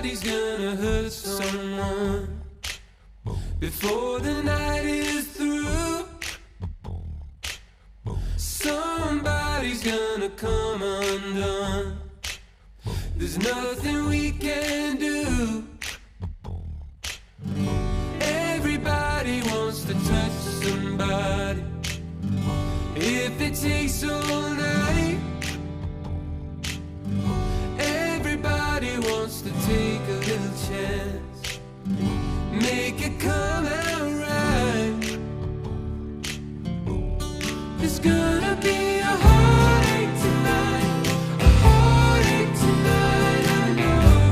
Somebody's gonna hurt someone before the night is through. Somebody's gonna come undone. There's nothing we can do. Everybody wants to touch somebody. If it takes all night, everybody wants to take a little chance, make it come out right. There's gonna be a heartache tonight, a heartache tonight, I know.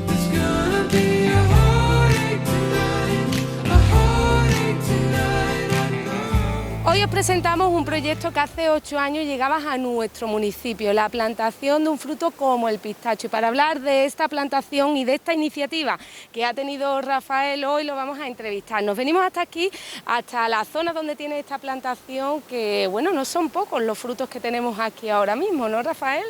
There's gonna be a heartache tonight, a heartache tonight, I know. Hoy os presentamos un proyecto que hace 8 años llegaba a nuestro municipio, la plantación de un fruto como el pistacho. Y para hablar de esta plantación y de esta iniciativa que ha tenido Rafael, hoy lo vamos a entrevistar. Nos venimos hasta aquí, hasta la zona donde tiene esta plantación, que bueno, no son pocos los frutos que tenemos aquí ahora mismo, ¿no, Rafael?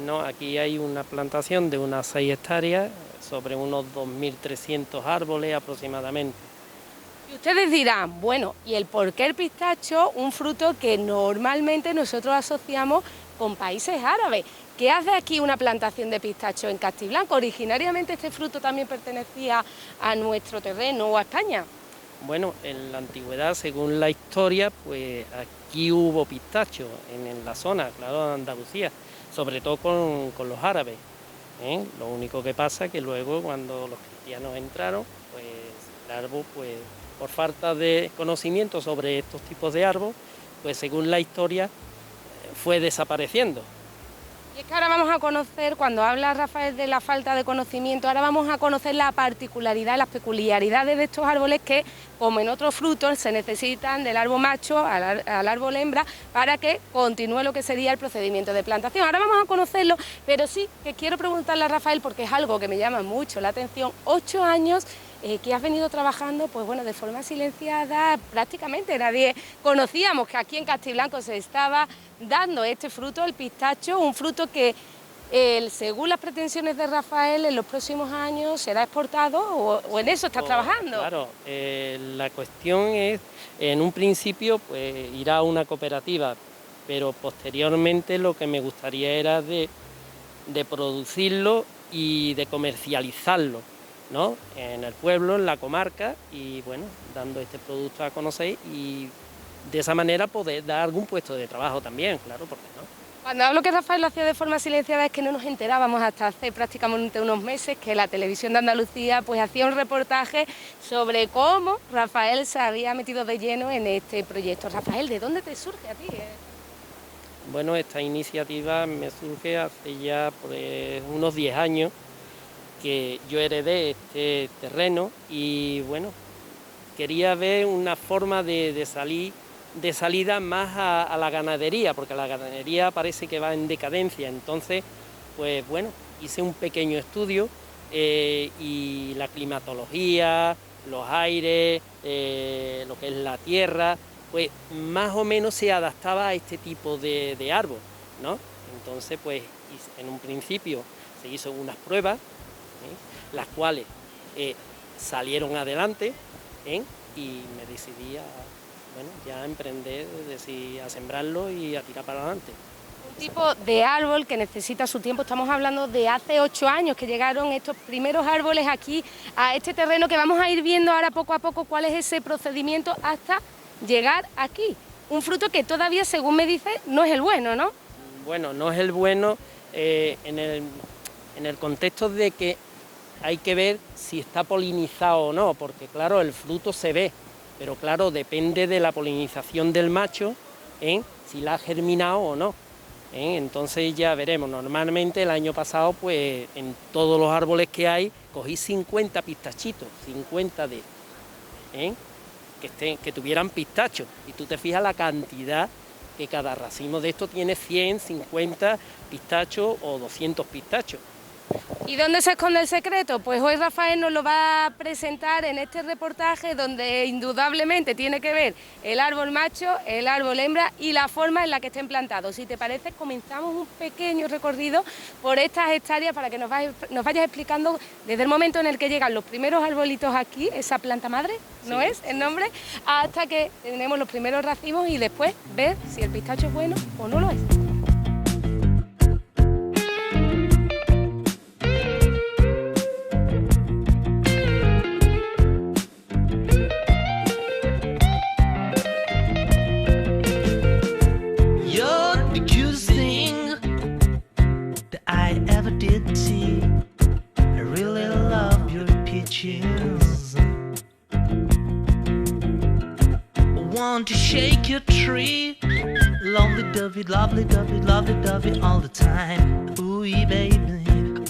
No, aquí hay una plantación de unas 6 hectáreas, sobre unos 2.300 árboles aproximadamente. Y ustedes dirán, bueno, ¿y el por qué el pistacho? Un fruto que normalmente nosotros asociamos con países árabes. ¿Qué hace aquí una plantación de pistacho en Castiblanco? Originariamente este fruto también pertenecía a nuestro terreno o a España. Bueno, en la antigüedad, según la historia, pues aquí hubo pistacho en la zona, claro, de Andalucía, sobre todo con los árabes, ¿eh? Lo único que pasa es que luego, cuando los cristianos entraron, pues el árbol, pues por falta de conocimiento sobre estos tipos de árbol, pues según la historia, fue desapareciendo. Y es que ahora vamos a conocer, cuando habla Rafael de la falta de conocimiento, ahora vamos a conocer la particularidad, las peculiaridades de estos árboles que, como en otros frutos, se necesitan del árbol macho al árbol hembra para que continúe lo que sería el procedimiento de plantación. Ahora vamos a conocerlo, pero sí que quiero preguntarle a Rafael, porque es algo que me llama mucho la atención, 8 años que has venido trabajando, pues bueno, de forma silenciada, prácticamente nadie conocíamos que aquí en Castiblanco se estaba dando este fruto, el pistacho, un fruto que según las pretensiones de Rafael en los próximos años será exportado o en eso estás trabajando. Claro, la cuestión es, en un principio pues irá a una cooperativa, pero posteriormente lo que me gustaría era de producirlo y de comercializarlo, ¿no? En el pueblo, en la comarca, y bueno, dando este producto a conocer y de esa manera poder dar algún puesto de trabajo también, claro, ¿por qué no? Cuando hablo que Rafael lo hacía de forma silenciada es que no nos enterábamos hasta hace prácticamente unos meses que la televisión de Andalucía pues hacía un reportaje sobre cómo Rafael se había metido de lleno en este proyecto. Rafael, ¿de dónde te surge a ti? Bueno, esta iniciativa me surge hace ya pues, unos 10 años, que yo heredé este terreno y bueno, quería ver una forma de salida más a la ganadería, porque la ganadería parece que va en decadencia. Entonces, pues bueno, hice un pequeño estudio y la climatología, los aires, lo que es la tierra, pues más o menos se adaptaba a este tipo de árbol, ¿no? Entonces, pues en un principio se hizo unas pruebas, las cuales salieron adelante, y me decidí a emprender, a sembrarlo y a tirar para adelante. Un tipo de árbol que necesita su tiempo. Estamos hablando de hace 8 años que llegaron estos primeros árboles aquí a este terreno, que vamos a ir viendo ahora poco a poco cuál es ese procedimiento hasta llegar aquí. Un fruto que todavía, según me dice, no es el bueno, ¿no? Bueno, no es el bueno en el contexto de que hay que ver si está polinizado o no, porque claro, el fruto se ve, pero claro, depende de la polinización del macho, si la ha germinado o no. Entonces ya veremos. Normalmente el año pasado, pues en todos los árboles que hay, cogí 50 pistachitos, 50 que tuvieran pistacho. Y tú te fijas la cantidad que cada racimo de esto tiene, 100, 50 pistachos o 200 pistachos. ¿Y dónde se esconde el secreto? Pues hoy Rafael nos lo va a presentar en este reportaje donde indudablemente tiene que ver el árbol macho, el árbol hembra y la forma en la que estén plantados. Si te parece, comenzamos un pequeño recorrido por estas hectáreas para que nos vayas explicando desde el momento en el que llegan los primeros arbolitos aquí, esa planta madre, ¿no Sí, es el nombre? Hasta que tenemos los primeros racimos y después ver si el pistacho es bueno o no lo es. You're the cutest thing that I ever did see. I really love your peaches. I want to shake your tree. Lovely dovey, lovely dovey, lovely dovey all the time. Ooh, baby,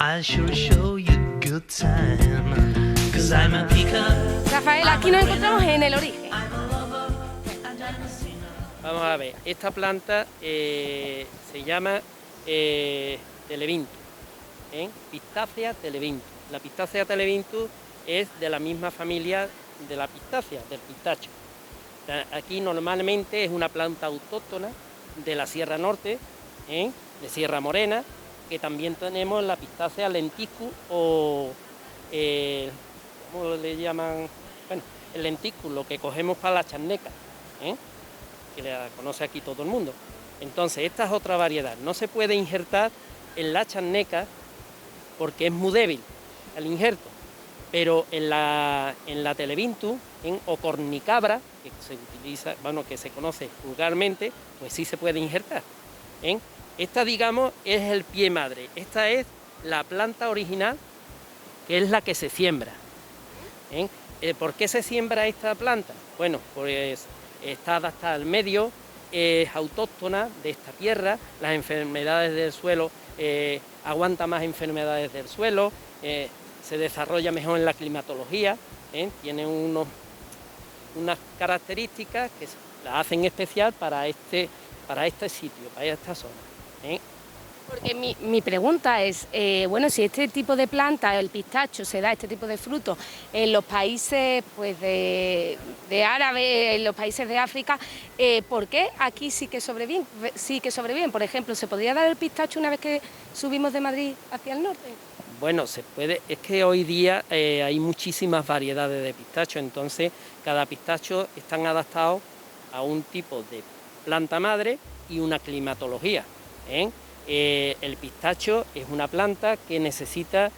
I'll sure show you a good time. Cause I'm a picker. Rafael, aquí nos encontramos en el origen. Vamos a ver, esta planta se llama televintus, Pistácea televintus. La Pistácea televintus es de la misma familia de la pistácea, del pistacho. Aquí normalmente es una planta autóctona de la Sierra Norte, de Sierra Morena, que también tenemos la Pistácea lenticus o, ¿cómo le llaman? Bueno, el lenticus, lo que cogemos para la charneca, que la conoce aquí todo el mundo. Entonces, esta es otra variedad. No se puede injertar en la charneca porque es muy débil el injerto, pero en la televintus o cornicabra, que se utiliza, bueno, que se conoce vulgarmente, pues sí se puede injertar. Esta, digamos, es el pie madre. Esta es la planta original, que es la que se siembra. ¿Por qué se siembra esta planta? Bueno, pues está adaptada al medio, es autóctona de esta tierra, las enfermedades del suelo, aguanta más enfermedades del suelo, se desarrolla mejor en la climatología, tiene unas características que la hacen especial para este sitio, para esta zona. Porque mi pregunta es, bueno, si este tipo de planta, el pistacho, se da este tipo de fruto en los países pues de árabes, en los países de África, ¿por qué aquí sí que sobreviven? Por ejemplo, ¿se podría dar el pistacho una vez que subimos de Madrid hacia el norte? Bueno, se puede, es que hoy día hay muchísimas variedades de pistacho, entonces cada pistacho están adaptados a un tipo de planta madre y una climatología. El pistacho es una planta que necesita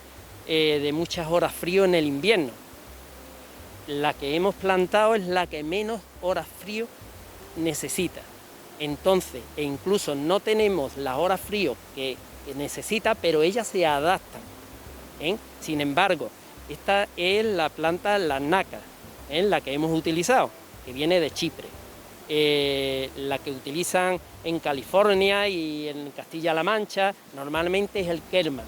de muchas horas frío en el invierno. La que hemos plantado es la que menos horas frío necesita. Entonces, incluso no tenemos las horas frío que necesita, pero ellas se adaptan. Sin embargo, esta es la planta lannaca, la que hemos utilizado, que viene de Chipre. La que utilizan en California y en Castilla-La Mancha normalmente es el Kerman.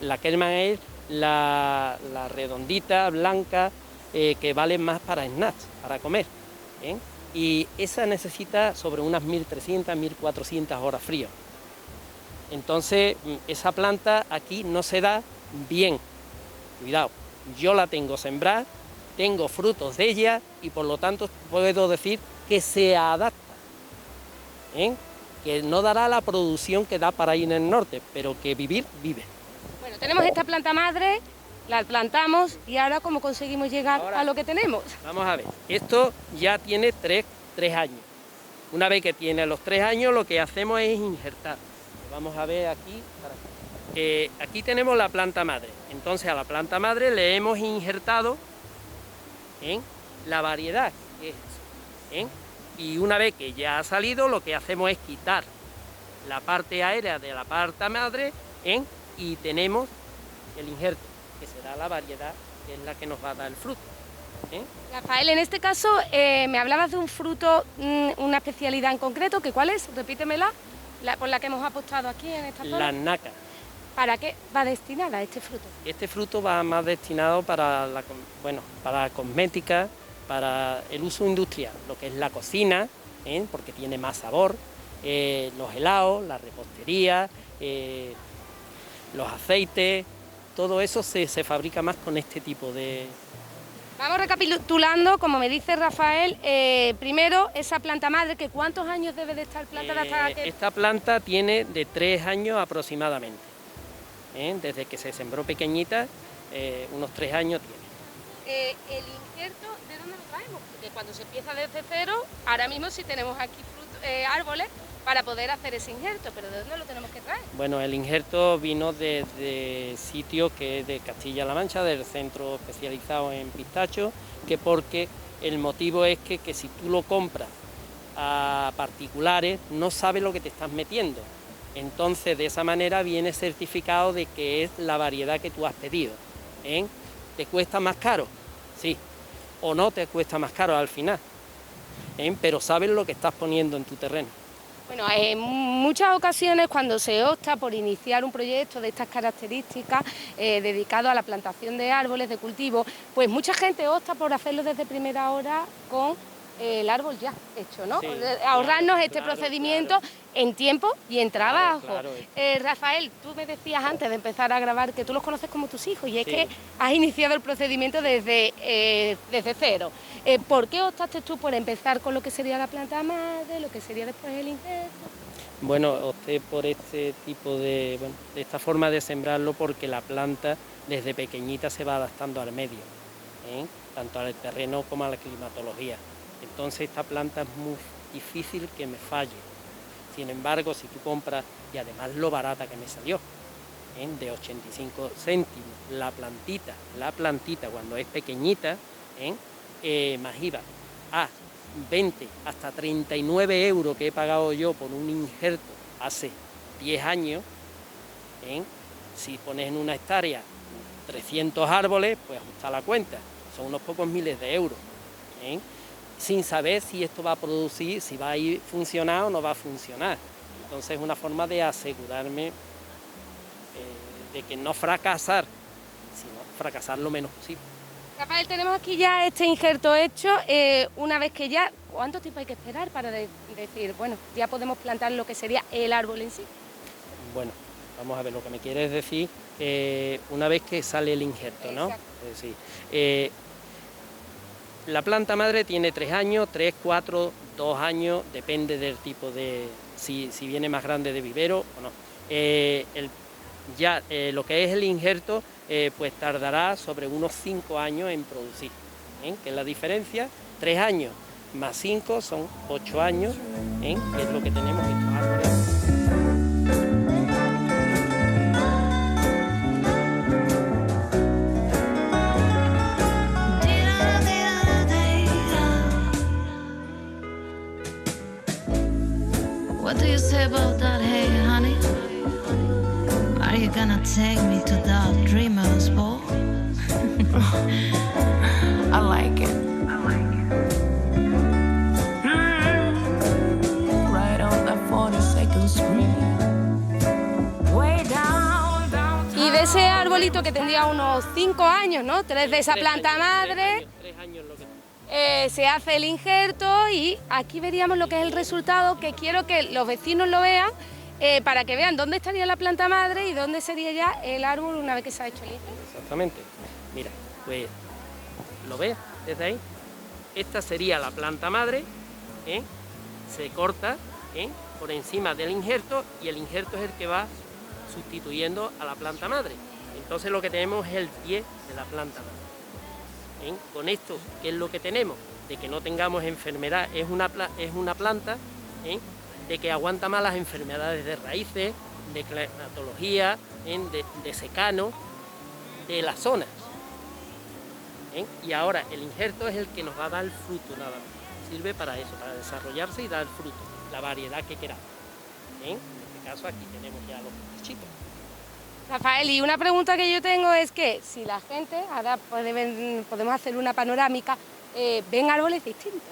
La Kerman es la redondita, blanca, que vale más para snacks, para comer. Y esa necesita sobre unas 1.300, 1.400 horas frío. Entonces, esa planta aquí no se da bien. Cuidado, yo la tengo sembrada, tengo frutos de ella y por lo tanto puedo decir que se adapta, que no dará la producción que da para ir en el norte, pero que vivir, vive. Bueno, tenemos esta planta madre, la plantamos y ahora ¿cómo conseguimos llegar a lo que tenemos? Vamos a ver, esto ya tiene tres años. Una vez que tiene los 3 años, lo que hacemos es injertar. Vamos a ver aquí, aquí tenemos la planta madre. Entonces a la planta madre le hemos injertado la variedad que es. Y una vez que ya ha salido, lo que hacemos es quitar la parte aérea de la planta madre y tenemos el injerto, que será la variedad que es la que nos va a dar el fruto. Rafael, en este caso me hablabas de un fruto, una especialidad en concreto, que ¿cuál es? Repítemela, por la que hemos apostado aquí en esta zona. La naca. ¿Para qué va destinada este fruto? Este fruto va más destinado para para cosmética, para el uso industrial, lo que es la cocina, porque tiene más sabor, los helados, la repostería, los aceites, todo eso se fabrica más con este tipo de... Vamos recapitulando, como me dice Rafael, primero esa planta madre, que ¿cuántos años debe de estar plantada hasta que...? Esta planta tiene de 3 años aproximadamente, desde que se sembró pequeñita, unos 3 años tiene. El injerto, ¿de dónde lo traemos? Porque cuando se empieza desde cero, ahora mismo sí tenemos aquí árboles para poder hacer ese injerto, pero ¿de dónde lo tenemos que traer? Bueno, el injerto vino de sitio que es de Castilla-La Mancha, del centro especializado en pistacho, que porque el motivo es que si tú lo compras a particulares no sabes lo que te estás metiendo. Entonces, de esa manera viene certificado de que es la variedad que tú has pedido. ¿Te cuesta más caro? Sí. O no te cuesta más caro al final. Pero sabes lo que estás poniendo en tu terreno. Bueno, en muchas ocasiones cuando se opta por iniciar un proyecto de estas características dedicado a la plantación de árboles de cultivo, pues mucha gente opta por hacerlo desde primera hora con el árbol ya hecho, ¿no? Sí, ahorrarnos este claro, procedimiento en tiempo y en trabajo. Claro. Rafael, tú me decías antes de empezar a grabar que tú los conoces como tus hijos y es Sí. que has iniciado el procedimiento desde cero. ¿Por qué optaste tú por empezar con lo que sería la planta madre, lo que sería después el injerto? Bueno, opté por este tipo de esta forma de sembrarlo porque la planta desde pequeñita se va adaptando al medio, tanto al terreno como a la climatología. Entonces esta planta es muy difícil que me falle. Sin embargo, si tú compras, y además lo barata que me salió, de 85 céntimos, la plantita cuando es pequeñita, más IVA, a 20 hasta 39 euros que he pagado yo por un injerto hace 10 años, si pones en una hectárea 300 árboles, pues ajusta la cuenta, son unos pocos miles de euros, sin saber si esto va a producir, si va a ir funcionar o no va a funcionar. Entonces es una forma de asegurarme de que no fracasar, sino fracasar lo menos posible. Rafael, tenemos aquí ya este injerto hecho. Una vez que ya, ¿cuánto tiempo hay que esperar para decir, bueno, ya podemos plantar lo que sería el árbol en sí? Bueno, vamos a ver, lo que me quieres decir, una vez que sale el injerto, ¿no? Sí. La planta madre tiene 3 años, 3, 4, 2 años, depende del tipo de, si viene más grande de vivero o no. Lo que es el injerto, pues tardará sobre unos 5 años en producir, que es la diferencia, 3 años más 5 son 8 años, que es lo que tenemos estos árboles. What do you say about that, hey honey? Are you gonna take me to that dreamer's ball? I like it. Right on that 42nd Street. Way down, downtown. Y de ese arbolito que tendría unos 5 años, ¿no? 3 de esa planta madre, 3 años lo que... se hace el injerto y aquí veríamos lo que es el resultado, que quiero que los vecinos lo vean para que vean dónde estaría la planta madre y dónde sería ya el árbol una vez que se ha hecho el injerto. Exactamente. Mira, pues, ¿lo ves desde ahí? Esta sería la planta madre, se corta por encima del injerto y el injerto es el que va sustituyendo a la planta madre. Entonces lo que tenemos es el pie de la planta madre. Con esto, ¿qué es lo que tenemos? De que no tengamos enfermedad, es una planta de que aguanta más las enfermedades de raíces, de climatología, de secano, de las zonas. Y ahora el injerto es el que nos va a dar el fruto, nada más. Sirve para eso, para desarrollarse y dar el fruto, la variedad que queramos. En este caso aquí tenemos ya los pichitos. Rafael, y una pregunta que yo tengo es que si la gente, ahora podemos hacer una panorámica, ven árboles distintos.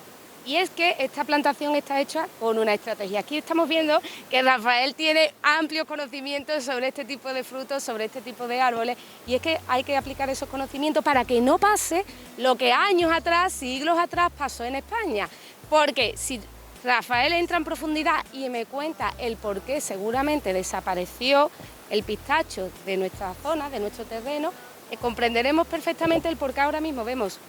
Y es que esta plantación está hecha con una estrategia. Aquí estamos viendo que Rafael tiene amplios conocimientos sobre este tipo de frutos, sobre este tipo de árboles, y es que hay que aplicar esos conocimientos para que no pase lo que años atrás, siglos atrás, pasó en España. Porque si Rafael entra en profundidad y me cuenta el por qué seguramente desapareció el pistacho de nuestra zona, de nuestro terreno. Comprenderemos perfectamente el por qué ahora mismo vemos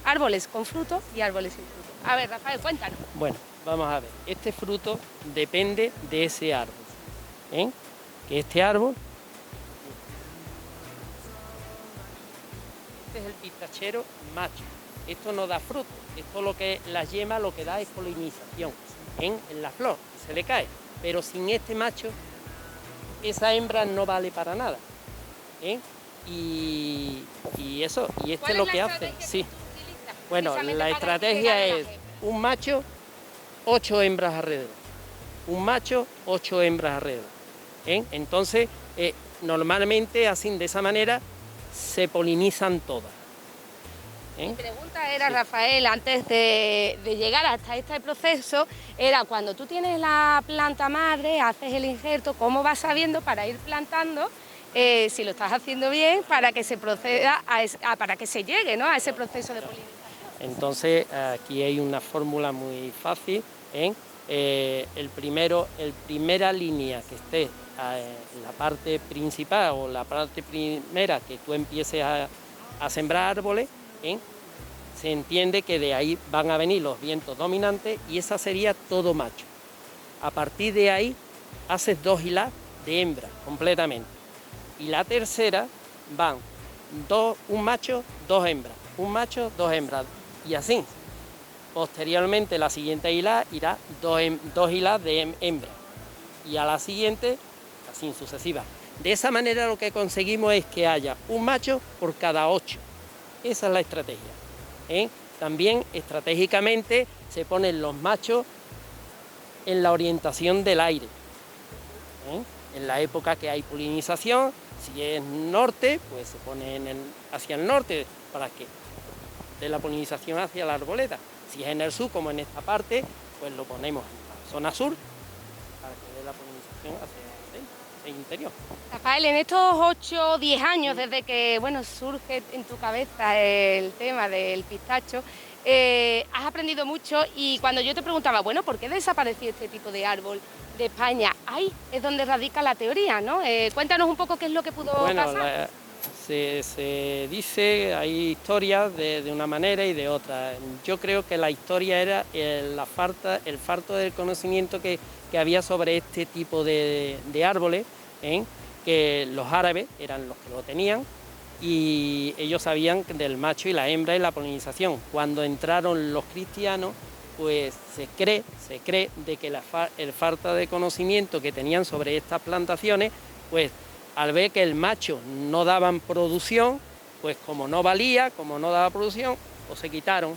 árboles con frutos y árboles sin frutos. A ver, Rafael, cuéntanos. Bueno, vamos a ver. Este fruto depende de ese árbol. Que este árbol, este es el pistachero macho. Esto no da fruto. Esto lo que las yemas lo que da es polinización en la flor, se le cae. Pero sin este macho, esa hembra no vale para nada. Y eso, y esto es lo que hace. Sí. Bueno, la estrategia es un macho, 8 hembras alrededor. Un macho, 8 hembras alrededor. Entonces, normalmente, así de esa manera, se polinizan todas. Mi pregunta era, sí, Rafael, antes de llegar hasta este proceso, era cuando tú tienes la planta madre, haces el injerto, ¿cómo vas sabiendo para ir plantando? Si lo estás haciendo bien, para que se proceda para que se llegue, ¿no?, a ese proceso de polinización. Entonces, aquí hay una fórmula muy fácil. Primera línea que esté en la parte principal o la parte primera que tú empieces a sembrar árboles, se entiende que de ahí van a venir los vientos dominantes y esa sería todo macho. A partir de ahí haces 2 hilas de hembra completamente. Y la tercera van un macho, 2 hembras, un macho, 2 hembras, y así. Posteriormente la siguiente hila irá 2 hilas de hembra, y a la siguiente, así sucesiva. De esa manera lo que conseguimos es que haya un macho por cada 8. Esa es la estrategia. También estratégicamente se ponen los machos en la orientación del aire. En la época que hay polinización, si es norte, pues se pone hacia el norte para que dé la polinización hacia la arboleda. Si es en el sur, como en esta parte, pues lo ponemos en la zona sur para que dé la polinización hacia el interior. Rafael, en estos 8 o 10 años desde que surge en tu cabeza el tema del pistacho, has aprendido mucho, y cuando yo te preguntaba, bueno, ¿por qué desapareció este tipo de árbol de España? Ahí es donde radica la teoría, ¿no? Cuéntanos un poco qué es lo que pudo pasar. Se dice, hay historias de una manera y de otra. Yo creo que la historia era el falto del conocimiento que había sobre este tipo de árboles, que los árabes eran los que lo tenían y ellos sabían del macho y la hembra y la polinización. Cuando entraron los cristianos, pues se cree de que el falta de conocimiento que tenían sobre estas plantaciones, pues al ver que el macho no daban producción, pues como no daba producción, pues se quitaron.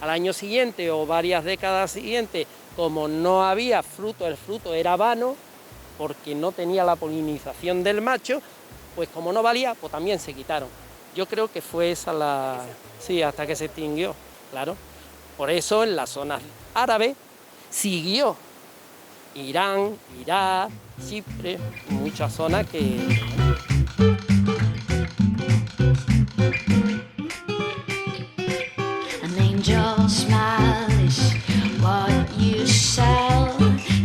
Al año siguiente o varias décadas siguientes, como no había fruto, el fruto era vano, porque no tenía la polinización del macho, pues como no valía, pues también se quitaron. Yo creo que fue esa sí, hasta que se extinguió, claro. Por eso en las zonas árabes siguió Irán, Irak, Chipre, muchas zonas que... An angel smile is what you sell.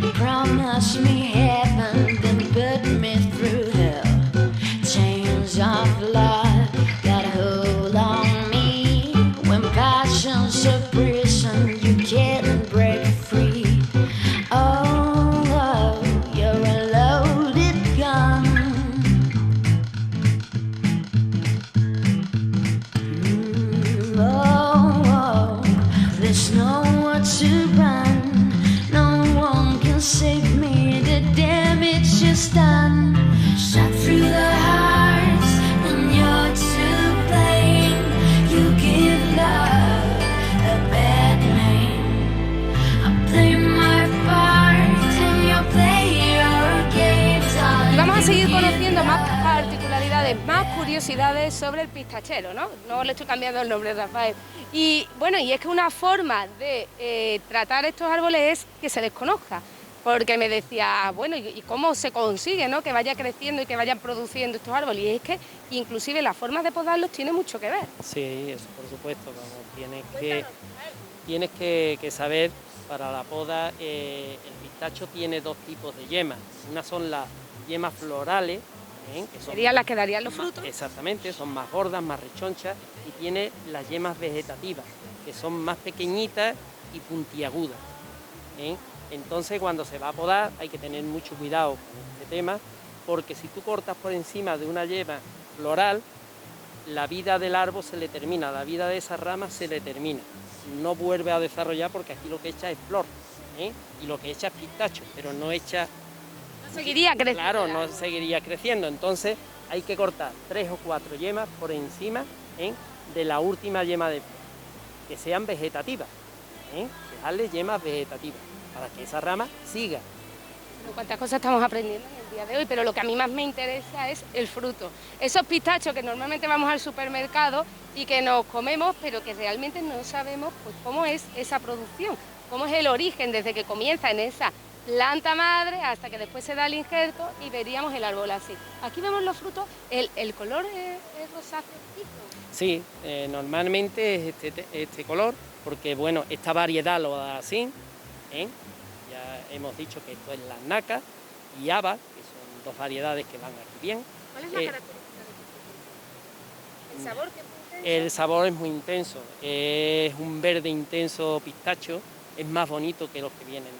You promise me heaven, then put me through hell. Chains of love got a hold on me. When passion's a prison, you can't break free. Oh, you're a loaded gun. There's nowhere to run. No one can save me. The damage is done. Shot through the hearts, and you're to blame. You give love a bad name. I play my part, and you play your game. Y vamos a seguir conociendo más particularidades, más curiosidades sobre el pistachero, ¿no? No le estoy cambiando el nombre, Rafael. Y bueno, y es que una forma de tratar estos árboles es que se les conozca, porque me decía, bueno, ¿y cómo se consigue, ¿no?, que vaya creciendo y que vayan produciendo estos árboles? Y es que inclusive la forma de podarlos tiene mucho que ver. Sí, eso por supuesto, tiene que... tienes que saber, para la poda, el pistacho tiene dos tipos de yemas. Una son las yemas florales, que son Serían las que darían los frutos. exactamente, son más gordas, más rechonchas, y tiene las yemas vegetativas, que son más pequeñitas y puntiagudas. Entonces, cuando se va a podar hay que tener mucho cuidado con este tema, porque si tú cortas por encima de una yema floral, la vida del árbol se le termina, la vida de esa rama se le termina. No vuelve a desarrollar porque aquí lo que echa es flor, y lo que echa es pistacho, pero no echa... No seguiría creciendo. Claro, no seguiría creciendo. Entonces hay que cortar 3 o 4 yemas por encima de la última yema de flor, que sean vegetativas, dejarle yemas vegetativas para que esa rama siga. Cuántas cosas estamos aprendiendo en el día de hoy, pero lo que a mí más me interesa es el fruto. Esos pistachos que normalmente vamos al supermercado y que nos comemos, pero que realmente no sabemos pues, cómo es esa producción, cómo es el origen desde que comienza en esa planta madre hasta que después se da el injerto y veríamos el árbol así. Aquí vemos los frutos, el color es rosáceo. Sí, normalmente es este color, porque bueno, esta variedad lo da así, ya hemos dicho que esto es la naca y haba, que son dos variedades que van aquí bien. ¿Cuál es la característica de este fruto? ¿El sabor que es muy intenso? El sabor es muy intenso, es un verde intenso pistacho, es más bonito que los que vienen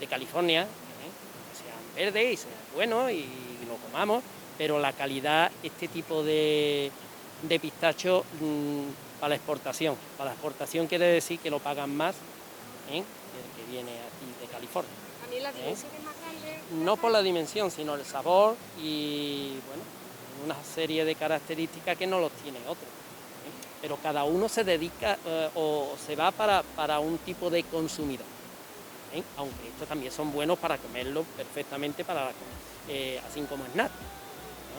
de California, que sean verdes y sean buenos y lo comamos, pero la calidad, este tipo de pistacho para la exportación. Para la exportación quiere decir que lo pagan más que el que viene aquí de California. A mí la dimensión es más grande. No por la dimensión, sino el sabor y bueno, una serie de características que no los tiene otros. Pero cada uno se dedica o se va para un tipo de consumidor. Aunque estos también son buenos para comerlos perfectamente, así como snack.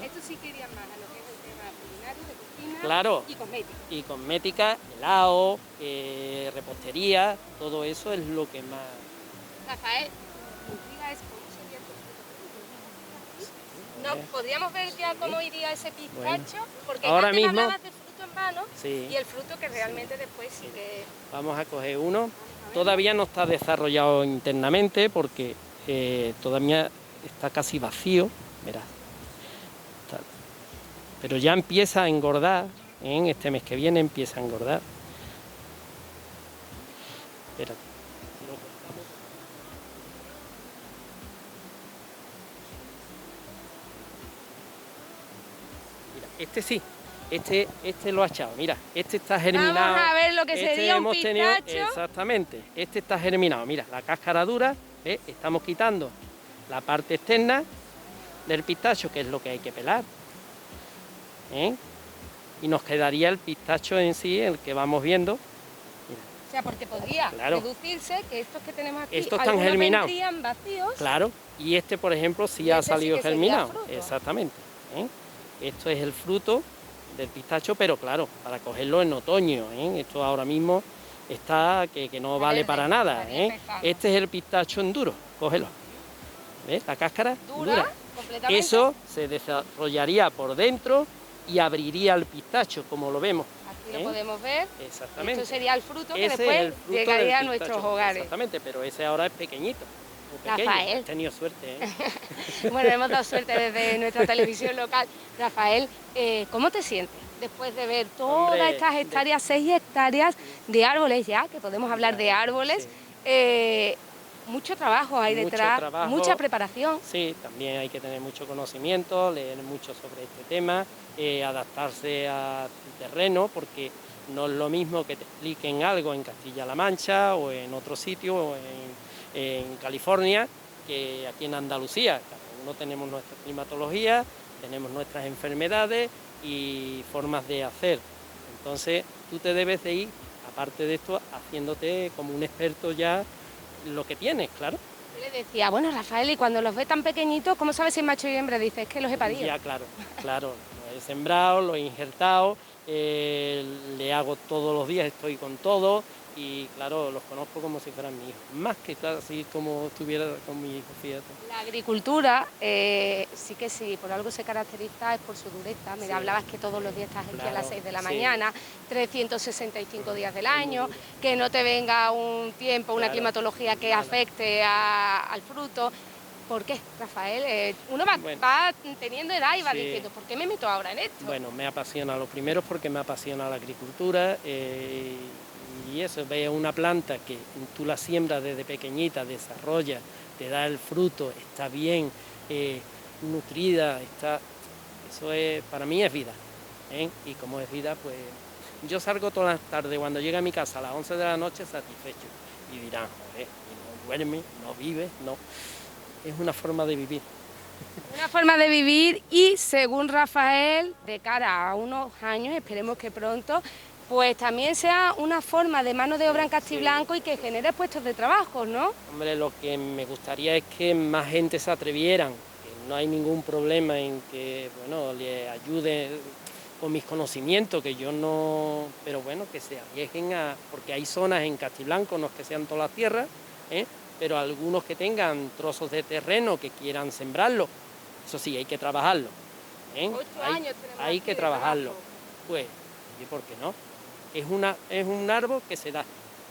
Esto sí que iría más a lo que es el tema culinario, de cocina Claro. y cosmética. Y cosmética, helado, repostería, todo eso es lo que más... Rafael, mi intriga es cómo sería tu fruto. No, podríamos ver ya cómo iría ese pistacho, porque Ahora antes mismo- hablabas del fruto en mano Sí. y el fruto que realmente después sí que... Vamos a coger uno. Todavía no está desarrollado internamente porque todavía está casi vacío. Verás. Pero ya empieza a engordar. Este mes que viene empieza a engordar. Espérate. Lo cortamos. Mira, este sí. Este lo ha echado, mira, este está germinado. Vamos a ver lo que sería un hemos tenido- pistacho. exactamente, este está germinado, mira, la cáscara dura, estamos quitando la parte externa del pistacho, que es lo que hay que pelar. Y nos quedaría el pistacho en sí, el que vamos viendo. O sea, porque podría Claro. deducirse que estos que tenemos aquí, Estos están algunos germinados. vendrían vacíos. Claro, y este, por ejemplo, sí Y ha este sí salido que sería germinado. fruto. Exactamente. Esto es el fruto del pistacho, pero claro, para cogerlo en otoño. Esto ahora mismo está que no vale verde, para nada. estaría empezando. Este es el pistacho en duro, cógelo. ¿Ves? La cáscara Dura, completamente. Eso se desarrollaría por dentro y abriría el pistacho, como lo vemos. Aquí lo podemos ver. Exactamente. Esto sería el fruto que Ese después es el fruto llegaría a del nuestros pistacho. hogares. Exactamente, pero ese ahora es pequeñito. Muy pequeño. Rafael. Has tenido suerte, Bueno, hemos dado suerte desde nuestra televisión local. Rafael, ¿cómo te sientes después de ver todas Hombre, estas hectáreas, 6 hectáreas de árboles ya, que podemos hablar de árboles? Mucho trabajo hay Mucho detrás, trabajo. mucha preparación. Sí, también hay que tener mucho conocimiento, leer mucho sobre este tema, adaptarse a tu terreno, porque no es lo mismo que te expliquen algo en Castilla-La Mancha o en otro sitio, o en California, que aquí en Andalucía. Cada uno tenemos nuestra climatología, tenemos nuestras enfermedades y formas de hacer. Entonces, tú te debes de ir, aparte de esto, haciéndote como un experto ya lo que tienes, claro. Yo le decía, bueno, Rafael, y cuando los ve tan pequeñitos, ¿cómo sabes si es macho y hembra? Dice, es que los he parido. Ya, claro, lo he sembrado, lo he injertado, le hago todos los días, estoy con todo, y claro, los conozco como si fueran mis hijos, más que claro, así como estuviera con mi hijo, fíjate. La agricultura, sí, por algo se caracteriza es por su dureza. Mira, Sí. hablabas que todos los días estás aquí a las Claro, 6 de la sí. mañana, 365 días del año, que no te venga un tiempo, una Claro, climatología que nada. afecte al fruto. ¿Por qué, Rafael? Uno va, Bueno. va teniendo edad y va Sí. diciendo, ¿por qué me meto ahora en esto? Bueno, me apasiona, lo primero es porque me apasiona la agricultura y eso, ves una planta que tú la siembras desde pequeñita, desarrolla, te da el fruto, está bien nutrida, eso es, para mí es vida, ¿eh? Y como es vida, pues yo salgo todas las tardes, cuando llega a mi casa a las 11 de la noche satisfecho y dirán, joder, y no duermes, no vives, no, es una forma de vivir. Una forma de vivir y, según Rafael, de cara a unos años, esperemos que pronto, pues también sea una forma de mano de obra en Castiblanco y que genere puestos de trabajo, ¿no? Hombre, lo que me gustaría es que más gente se atrevieran, que no hay ningún problema en que, bueno, le ayude con mis conocimientos, que yo no, pero bueno, que se arriesguen porque hay zonas en Castiblanco, no es que sean todas las tierras, pero algunos que tengan trozos de terreno que quieran sembrarlo, eso sí, hay que trabajarlo. 8 años tenemos Hay aquí que de trabajarlo. trabajo. Pues, ¿y por qué no? Es un árbol que se da.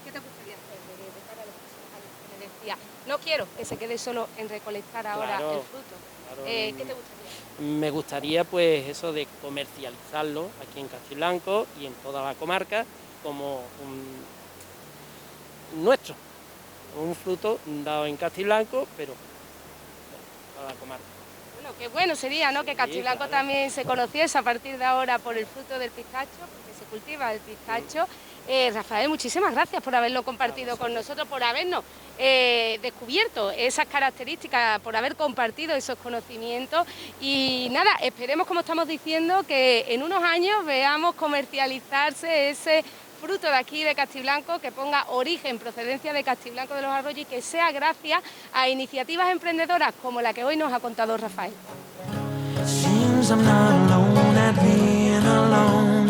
¿Qué te gustaría hacer de cara a los próximos años? Que me decía, no quiero que se quede solo en recolectar ahora Claro, el fruto. claro. ¿Qué te gustaría? Me gustaría pues eso de comercializarlo aquí en Castiblanco y en toda la comarca como nuestro, un fruto dado en Castiblanco, pero toda la comarca. Bueno, qué bueno sería, ¿no? Que Sí, Castiblanco claro. también se conociese a partir de ahora por el fruto del pistacho, porque se cultiva el pistacho. Rafael, muchísimas gracias por haberlo compartido con nosotros, por habernos descubierto esas características, por haber compartido esos conocimientos. Y nada, esperemos, como estamos diciendo, que en unos años veamos comercializarse ese fruto de aquí de Castiblanco, que ponga origen, procedencia de Castiblanco de los Arroyos y que sea gracias a iniciativas emprendedoras como la que hoy nos ha contado Rafael. Seems I'm not alone at being alone.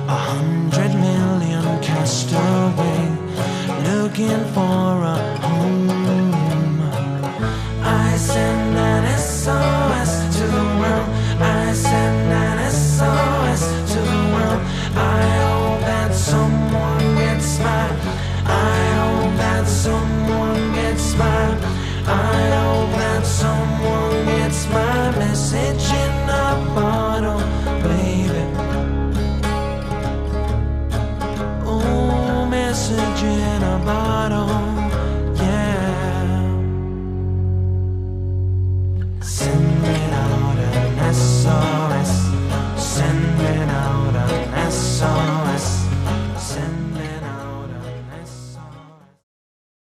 100 million cast away, looking for a home. I send an SOS to the world. I send an SOS to the world. I hope that someone gets mine. I hope that someone gets mine. I hope that someone gets my message in a bottle, baby. Oh, message in a bottle, yeah. Send it out an SOS.